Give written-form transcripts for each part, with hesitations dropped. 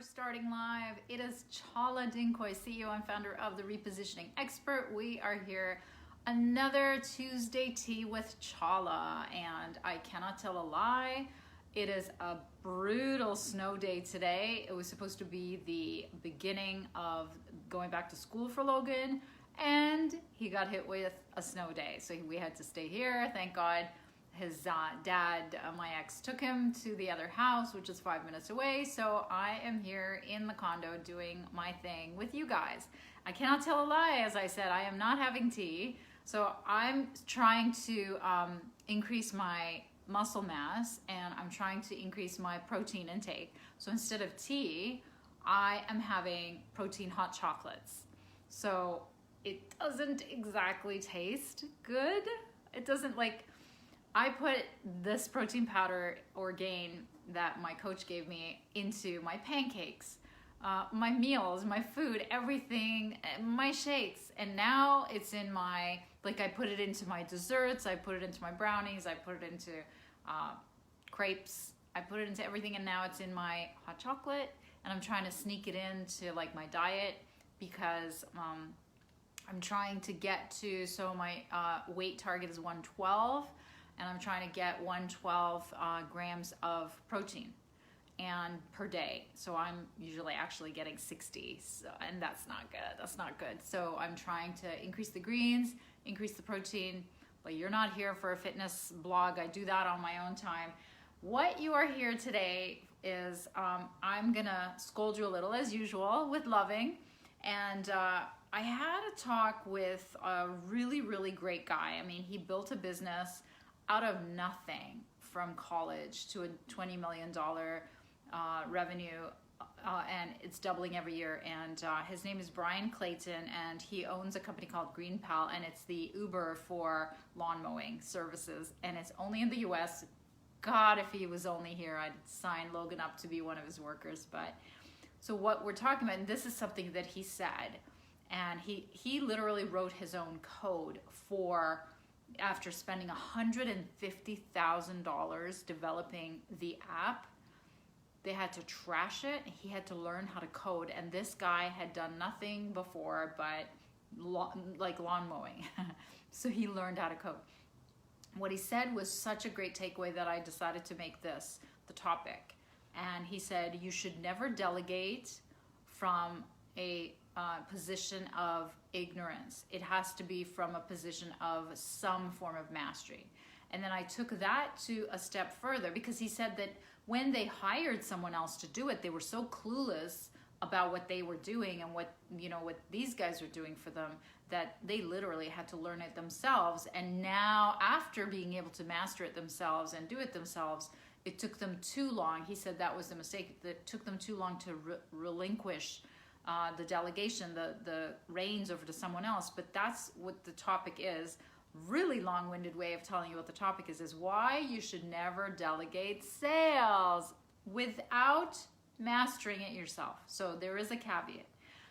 Starting live. It is Chala, CEO and founder of The Repositioning Expert. We are here another Tuesday tea with Chala, and I cannot tell a lie. It is a brutal snow day today. It was supposed to be the beginning of going back to school for Logan, and he got hit with a snow day. So we had to stay here. Thank God his dad, my ex, took him to the other house, which is 5 minutes away. So I am here in the condo doing my thing with you guys. I cannot tell a lie, as I said. I am not having tea. So I'm trying to increase my muscle mass, and I'm trying to increase my protein intake. So instead of tea, I am having protein hot chocolates. So it doesn't exactly taste good. It doesn't, like, I put this protein powder or gain that my coach gave me into my pancakes, my meals, my food, everything, my shakes. And now it's in my, like, I put it into my desserts, I put it into my brownies, I put it into crepes, I put it into everything, and now it's in my hot chocolate. And I'm trying to sneak it into, like, my diet because I'm trying to get to, so my weight target is 112. And I'm trying to get 112 grams of protein and per day. So I'm usually actually getting 60, and that's not good. That's not good. So I'm trying to increase the greens, increase the protein, but you're not here for a fitness blog. I do that on my own time. What you are here today is I'm gonna scold you a little, as usual, with loving. And I had a talk with a really, really great guy. I mean, he built a business out of nothing from college to a $20 million revenue, and it's doubling every year. And his name is Brian Clayton, and he owns a company called Green Pal, and it's the Uber for lawn mowing services, and it's only in the US. God, if he was only here, I'd sign Logan up to be one of his workers. But so what we're talking about, and this is something that he said, and he literally wrote his own code for, after spending $150,000 developing the app. They had to trash it. He had to learn how to code, and this guy had done nothing before but lawn mowing. So he learned how to code. What he said was such a great takeaway that I decided to make this the topic. And he said, you should never delegate from a position of ignorance. It has to be from a position of some form of mastery. And then I took that to a step further, because he said that when they hired someone else to do it, they were so clueless about what they were doing and what these guys were doing for them, that they literally had to learn it themselves. And now, after being able to master it themselves and do it themselves, it took them too long. He said that was the mistake. It took them too long to relinquish the delegation, the reins over to someone else. But that's what the topic is. Really long-winded way of telling you what the topic is why you should never delegate sales without mastering it yourself. So there is a caveat.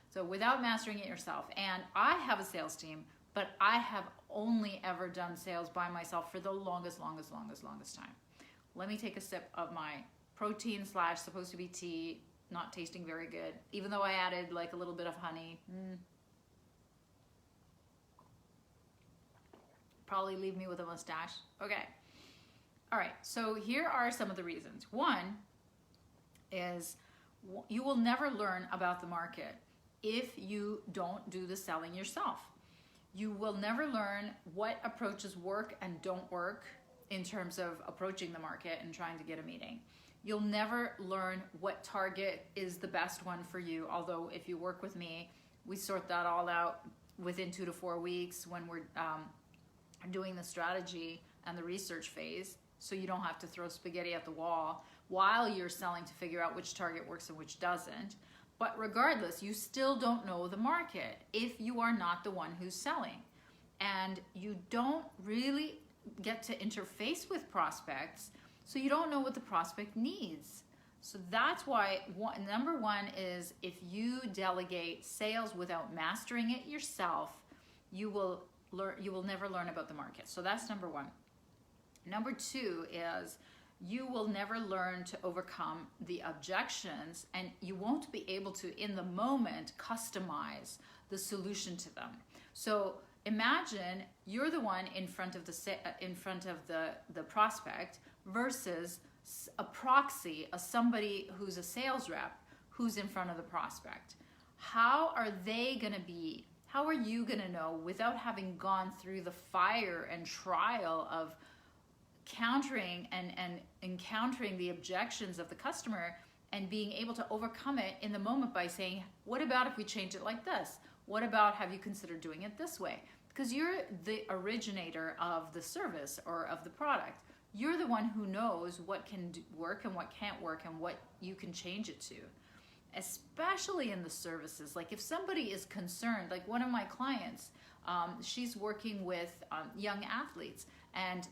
So without mastering it yourself. And I have a sales team, but I have only ever done sales by myself for the longest time. Let me take a sip of my protein / supposed to be tea. Not tasting very good, even though I added like a little bit of honey. Probably leave me with a mustache. Okay. All right, so here are some of the reasons. One is you will never learn about the market if you don't do the selling yourself. You will never learn what approaches work and don't work in terms of approaching the market and trying to get a meeting. You'll never learn what target is the best one for you. Although if you work with me, we sort that all out within 2 to 4 weeks when we're doing the strategy and the research phase. So you don't have to throw spaghetti at the wall while you're selling to figure out which target works and which doesn't. But regardless, you still don't know the market if you are not the one who's selling. And you don't really get to interface with prospects, so you don't know what the prospect needs. So that's why number one is, if you delegate sales without mastering it yourself, you will never learn about the market. So that's number one. Number two is you will never learn to overcome the objections, and you won't be able to, in the moment, customize the solution to them. So imagine you're the one in front of the prospect versus a proxy, somebody who's a sales rep who's in front of the prospect. How are you going to know, without having gone through the fire and trial of countering and encountering the objections of the customer and being able to overcome it in the moment by saying, what about if we change it like this? What about, have you considered doing it this way? Because you're the originator of the service or of the product. You're the one who knows what can work and what can't work and what you can change it to. Especially in the services, like if somebody is concerned, like one of my clients, she's working with young athletes, and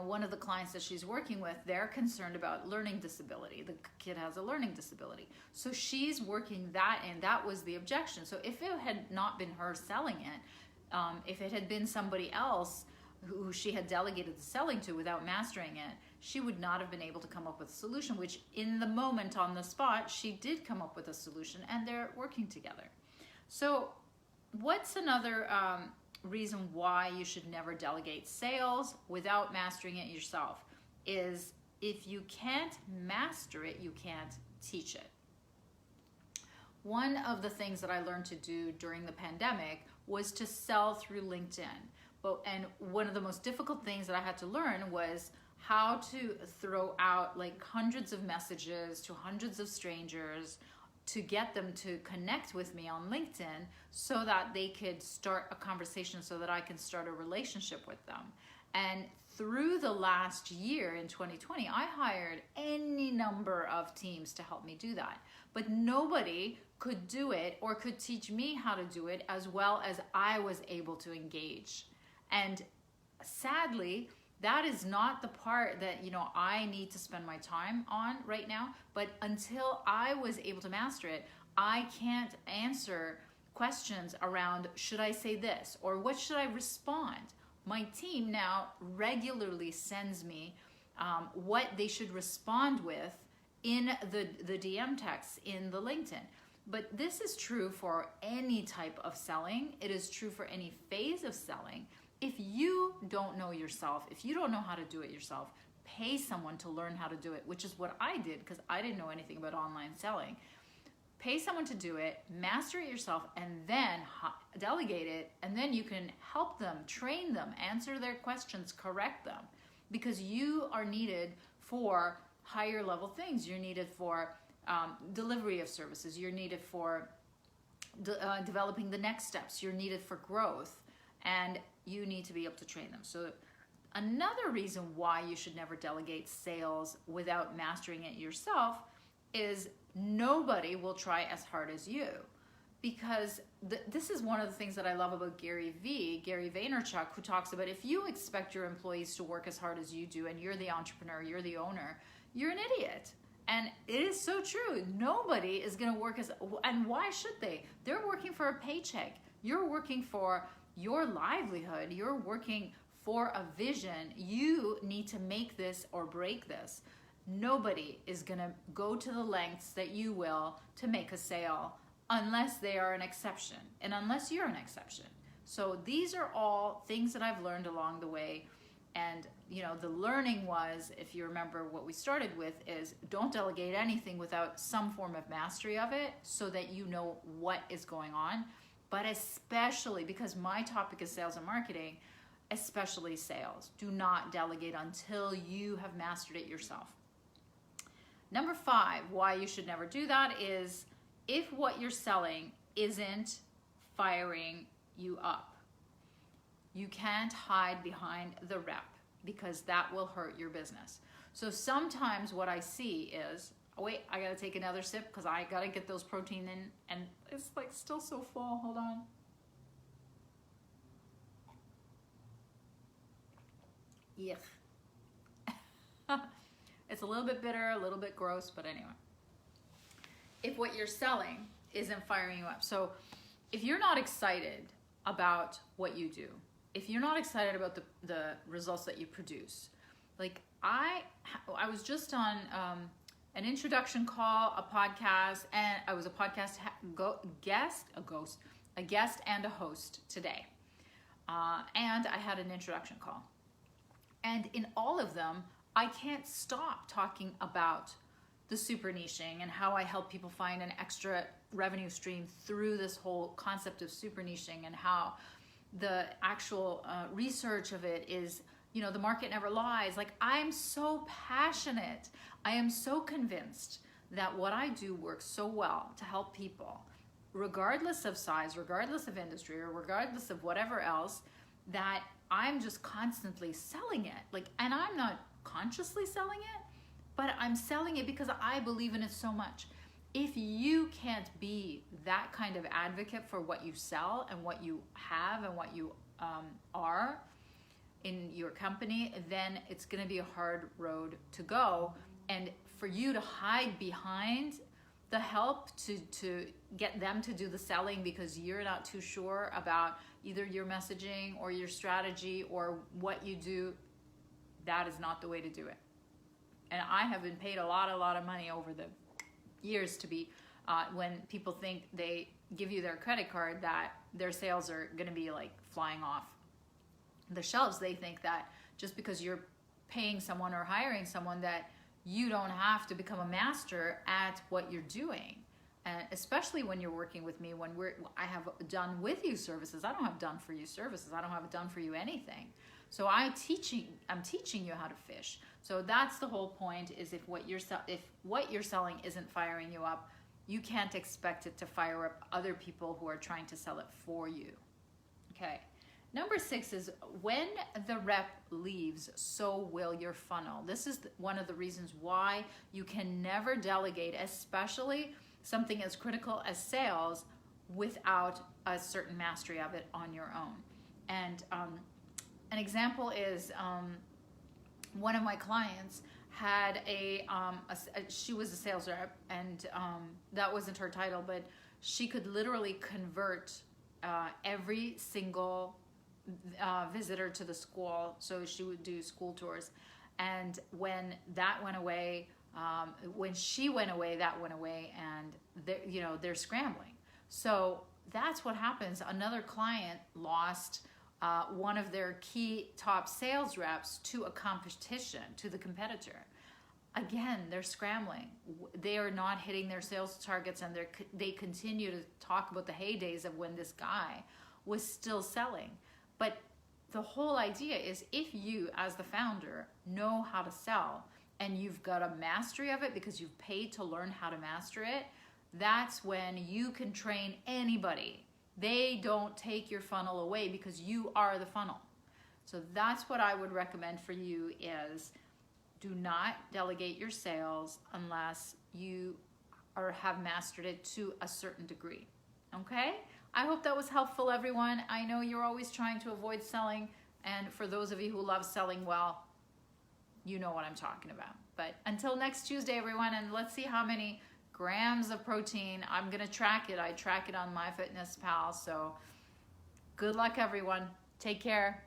one of the clients that she's working with, they're concerned about learning disability. The kid has a learning disability. So she's working that in. That was the objection. So if it had not been her selling it, if it had been somebody else who she had delegated the selling to without mastering it, she would not have been able to come up with a solution, which in the moment, on the spot, she did come up with a solution, and they're working together. So what's another reason why you should never delegate sales without mastering it yourself is, if you can't master it, you can't teach it. One of the things that I learned to do during the pandemic was to sell through LinkedIn. And one of the most difficult things that I had to learn was how to throw out like hundreds of messages to hundreds of strangers to get them to connect with me on LinkedIn so that they could start a conversation, so that I can start a relationship with them. And through the last year in 2020, I hired any number of teams to help me do that. But nobody could do it or could teach me how to do it as well as I was able to engage. And sadly, that is not the part that, I need to spend my time on right now. But until I was able to master it, I can't answer questions around, should I say this? Or what should I respond? My team now regularly sends me what they should respond with in the DM text in the LinkedIn. But this is true for any type of selling. It is true for any phase of selling. If you don't know yourself, if you don't know how to do it yourself, pay someone to learn how to do it, which is what I did because I didn't know anything about online selling. Pay someone to do it, master it yourself, and then delegate it, and then you can help them, train them, answer their questions, correct them, because you are needed for higher level things. You're needed for delivery of services. You're needed for developing the next steps. You're needed for growth, and you need to be able to train them. So another reason why you should never delegate sales without mastering it yourself is nobody will try as hard as you. Because this is one of the things that I love about Gary Vaynerchuk, who talks about, if you expect your employees to work as hard as you do and you're the entrepreneur, you're the owner, you're an idiot. And it is so true. Nobody is going to work and why should they? They're working for a paycheck. You're working for your livelihood. You're working for a vision. You need to make this or break this. Nobody is going to go to the lengths that you will to make a sale unless they are an exception and unless you're an exception. So these are all things that I've learned along the way. And, the learning was, if you remember what we started with, is don't delegate anything without some form of mastery of it so that you know what is going on. But especially, because my topic is sales and marketing, especially sales. Do not delegate until you have mastered it yourself. Number 5, why you should never do that is if what you're selling isn't firing you up. You can't hide behind the rep because that will hurt your business. So sometimes what I see is, oh wait, I gotta take another sip because I gotta get those protein in, and it's like still so full. Hold on. Yuck. It's a little bit bitter, a little bit gross, but anyway. If what you're selling isn't firing you up. So if you're not excited about what you do, if you're not excited about the results that you produce, like I was just on an introduction call, a podcast, and I was a podcast guest and a host today. And I had an introduction call. And in all of them, I can't stop talking about the super niching and how I help people find an extra revenue stream through this whole concept of super niching, and how the actual research of it is, the market never lies. Like, I'm so passionate. I am so convinced that what I do works so well to help people, regardless of size, regardless of industry, or regardless of whatever else, that I'm just constantly selling it. Like, and I'm not consciously selling it, but I'm selling it because I believe in it so much. If you can't be that kind of advocate for what you sell and what you have and what you are in your company, then it's going to be a hard road to go. And for you to hide behind the help to get them to do the selling because you're not too sure about either your messaging or your strategy or what you do, that is not the way to do it. And I have been paid a lot of money over the years to be, when people think they give you their credit card, that their sales are going to be like flying off the shelves. They think that just because you're paying someone or hiring someone, that you don't have to become a master at what you're doing. And especially when you're working with me, I have done with you services. I don't have done for you services. I don't have done for you anything. So I'm teaching you how to fish. So that's the whole point, is if what you're selling isn't firing you up, you can't expect it to fire up other people who are trying to sell it for you. Okay. Number 6 is, when the rep leaves, so will your funnel. This is one of the reasons why you can never delegate, especially something as critical as sales, without a certain mastery of it on your own. And an example is, one of my clients had she was a sales rep, and that wasn't her title, but she could literally convert every single visitor to the school. So she would do school tours, and when that went away, when she went away, that went away, and they're scrambling. So that's what happens. Another client lost one of their key top sales reps to a competition, to the competitor. Again, they're scrambling. They are not hitting their sales targets, and they continue to talk about the heydays of when this guy was still selling. But the whole idea is, if you, as the founder, know how to sell, and you've got a mastery of it because you've paid to learn how to master it, that's when you can train anybody. They don't take your funnel away because you are the funnel. So that's what I would recommend for you, is do not delegate your sales unless you have mastered it to a certain degree. Okay? I hope that was helpful, everyone. I know you're always trying to avoid selling, and for those of you who love selling well, you know what I'm talking about. But until next Tuesday, everyone, and let's see how many grams of protein. I'm going to track it. I track it on MyFitnessPal. So good luck, everyone. Take care.